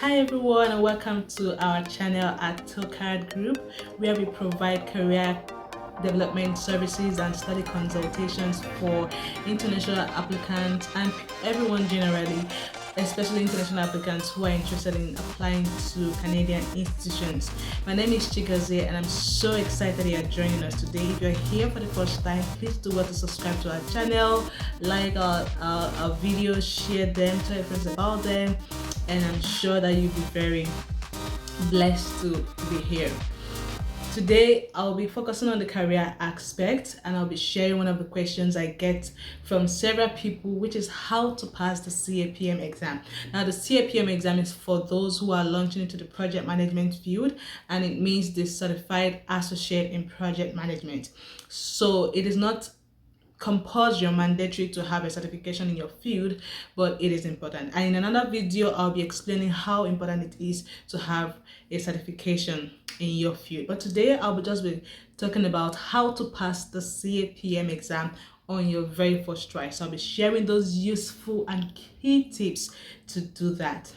Hi everyone, and welcome to our channel at Tochad Group, where we provide career development services and study consultations for international applicants and everyone generally, especially international applicants who are interested in applying to Canadian institutions. My name is Chigaze and I'm so excited that you're joining us today. If you're here for the first time, please do well to subscribe to our channel, like our videos, share them, tell your friends about them, and I'm sure that you'll be very blessed to be here. Today, I'll be focusing on the career aspect and I'll be sharing one of the questions I get from several people, which is how to pass the CAPM exam. Now, the CAPM exam is for those who are launching into the project management field, and it means the Certified Associate in Project Management. So it is not compulsory or mandatory to have a certification in your field, but it is important. And in another video, I'll be explaining how important it is to have a certification in your field. But today, I'll just be talking about how to pass the CAPM exam on your very first try. So I'll be sharing those useful and key tips to do that.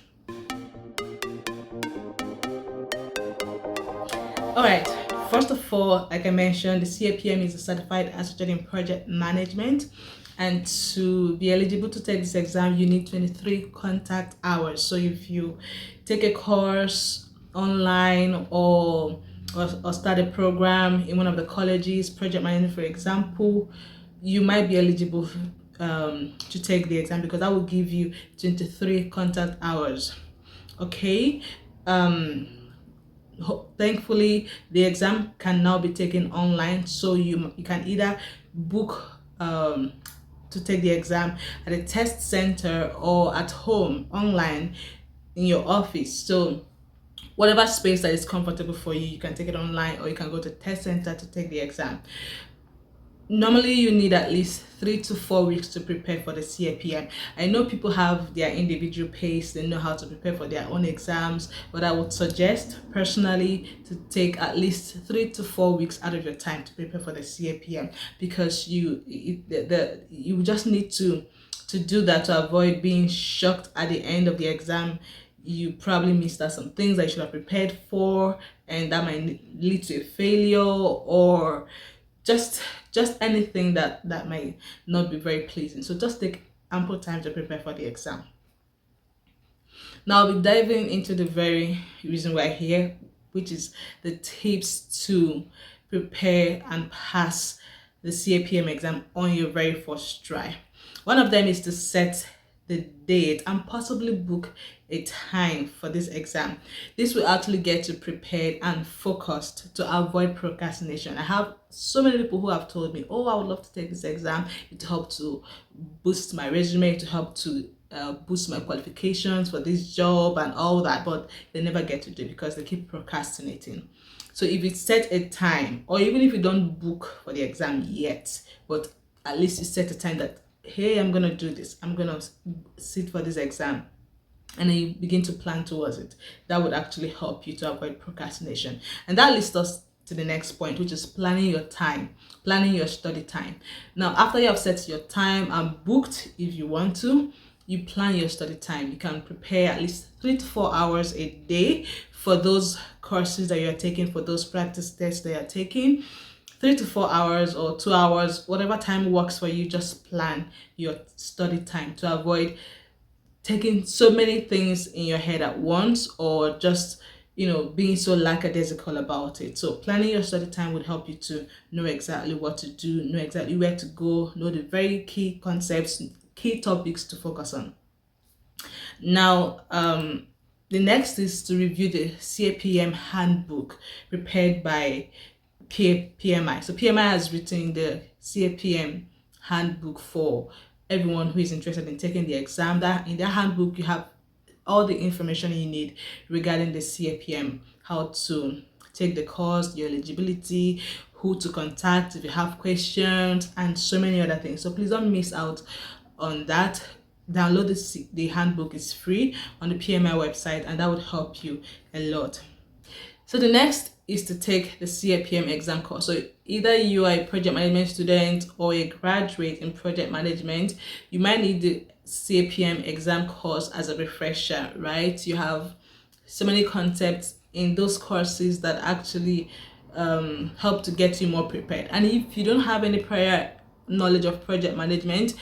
All right. First of all, like I mentioned, the CAPM is a Certified Associate in Project Management, and to be eligible to take this exam, you need 23 contact hours. So if you take a course online or start a program in one of the colleges, project management for example, you might be eligible to take the exam because that will give you 23 contact hours. Okay. Thankfully, the exam can now be taken online, so you can either book to take the exam at a test center or at home online in your office. So whatever space that is comfortable for you, you can take it online or you can go to test center to take the exam. Normally, you need at least 3 to 4 weeks to prepare for the CAPM. I know people have their individual pace, they know how to prepare for their own exams, but I would suggest personally to take at least 3 to 4 weeks out of your time to prepare for the CAPM, because you just need to do that to avoid being shocked at the end of the exam. You probably missed out some things that you should have prepared for, and that might lead to a failure or just anything that might not be very pleasing. So just take ample time to prepare for the exam. Now I'll be diving into the very reason we're here, which is the tips to prepare and pass the CAPM exam on your very first try. One of them is to set the date and possibly book a time for this exam. This will actually get you prepared and focused to avoid procrastination. I have so many people who have told me, oh, I would love to take this exam. It helped to boost my resume, to help to boost my qualifications for this job and all that, but they never get to do it because they keep procrastinating. So if you set a time, or even if you don't book for the exam yet, but at least you set a time that, hey, I'm gonna do this, I'm gonna sit for this exam, and then you begin to plan towards it. That would actually help you to avoid procrastination. And that leads us to the next point, which is planning your time, planning your study time. Now, after you have set your time and booked, if you want to, you plan your study time. You can prepare at least 3 to 4 hours a day for those courses that you're taking, for those practice tests that you're taking. 3 to 4 hours or 2 hours, whatever time works for you, just plan your study time to avoid taking so many things in your head at once, or just being so lackadaisical about it. So planning your study time would help you to know exactly what to do, know exactly where to go, know the very key concepts, key topics to focus on. Now, the next is to review the CAPM handbook prepared by PMI. So PMI has written the CAPM handbook for everyone who is interested in taking the exam. That in their handbook you have all the information you need regarding the CAPM, how to take the course, your eligibility, who to contact if you have questions, and so many other things. So please don't miss out on that. Download the handbook, is free on the PMI website, and that would help you a lot. So the next is to take the CAPM exam course. So either you are a project management student or a graduate in project management, you might need the CAPM exam course as a refresher, right? You have so many concepts in those courses that actually help to get you more prepared. And if you don't have any prior knowledge of project management,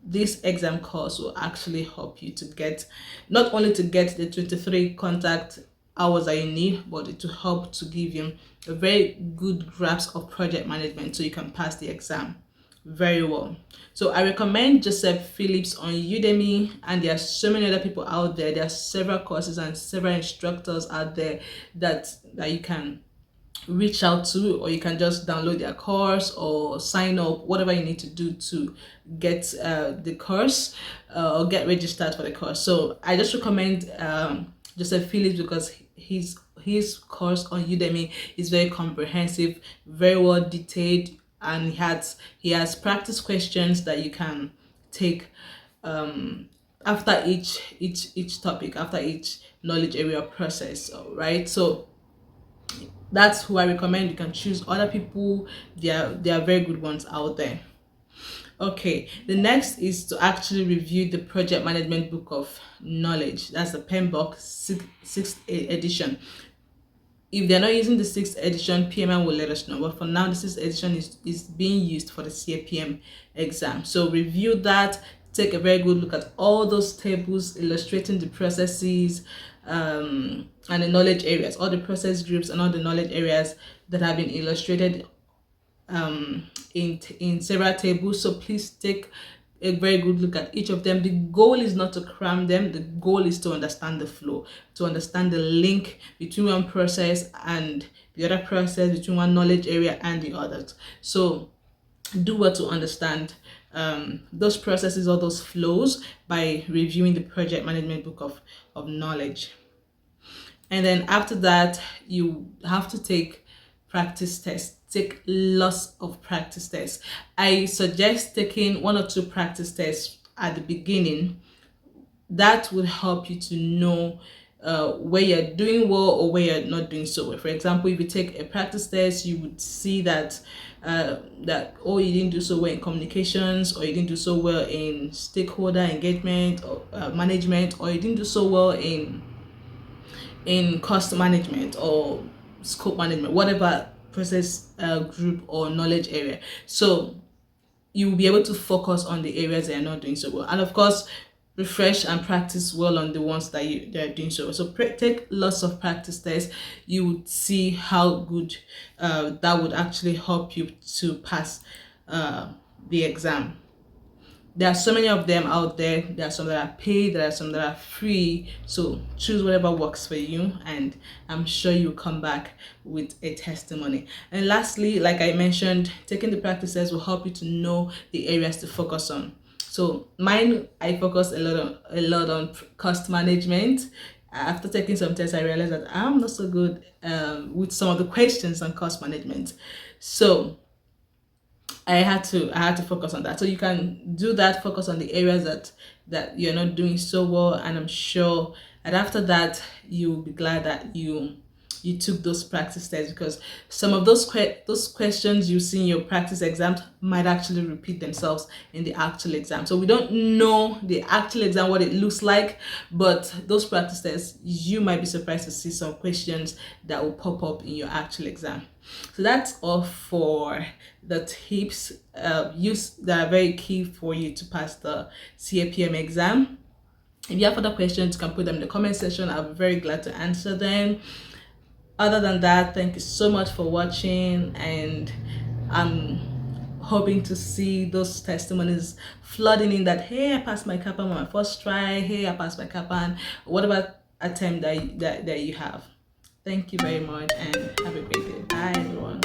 this exam course will actually help you to get, not only to get the 23 contact hours that you need, but it will help to give you a very good grasp of project management so you can pass the exam very well. So I recommend Joseph Phillips on Udemy, and there are so many other people out there. There are several courses and several instructors out there that you can reach out to, or you can just download their course or sign up, whatever you need to do to get the course or get registered for the course. So I just recommend Joseph Phillips because his course on Udemy is very comprehensive, very well detailed, and he has practice questions that you can take after each topic, after each knowledge area process. Right, so that's who I recommend. You can choose other people. There are very good ones out there. Okay, the next is to actually review the project management book of knowledge. That's the Handbook 6th edition. If they're not using the 6th edition, PMM will let us know. But for now, the 6th edition is being used for the CAPM exam. So review that, take a very good look at all those tables illustrating the processes and the knowledge areas, all the process groups and all the knowledge areas that have been illustrated in several tables. So please take a very good look at each of them. The goal is not to cram them. The goal is to understand the flow, to understand the link between one process and the other process, between one knowledge area and the others. So do well to understand those processes or those flows by reviewing the project management book of knowledge. And then after that, you have to take practice tests. Take lots of practice tests. I suggest taking 1 or 2 practice tests at the beginning. That will help you to know where you're doing well or where you're not doing so well. For example, if you take a practice test, you would see that you didn't do so well in communications, or you didn't do so well in stakeholder engagement or management, or you didn't do so well in cost management or scope management, whatever process group or knowledge area. So you will be able to focus on the areas that you're not doing so well, and of course refresh and practice well on the ones that they're doing so well. So take lots of practice tests. You would see how good that would actually help you to pass the exam. There are so many of them out there. There are some that are paid, there are some that are free. So choose whatever works for you, and I'm sure you'll come back with a testimony. And lastly, like I mentioned, taking the practices will help you to know the areas to focus on. So mine, I focus a lot on cost management. After taking some tests, I realized that I'm not so good with some of the questions on cost management. So I had to focus on that. So you can do that, focus on the areas that you're not doing so well, and I'm sure that after that you'll be glad that you took those practice tests, because some of those questions you see in your practice exams might actually repeat themselves in the actual exam. So we don't know the actual exam what it looks like, but those practice tests, you might be surprised to see some questions that will pop up in your actual exam. So that's all for the tips that are very key for you to pass the CAPM exam. If you have other questions, you can put them in the comment section. I'll be very glad to answer them. Other than that, thank you so much for watching, and I'm hoping to see those testimonies flooding in that, hey, I passed my CAPM on my first try, hey, I passed my CAPM, whatever attempt that you have. Thank you very much, and have a great day. Bye everyone.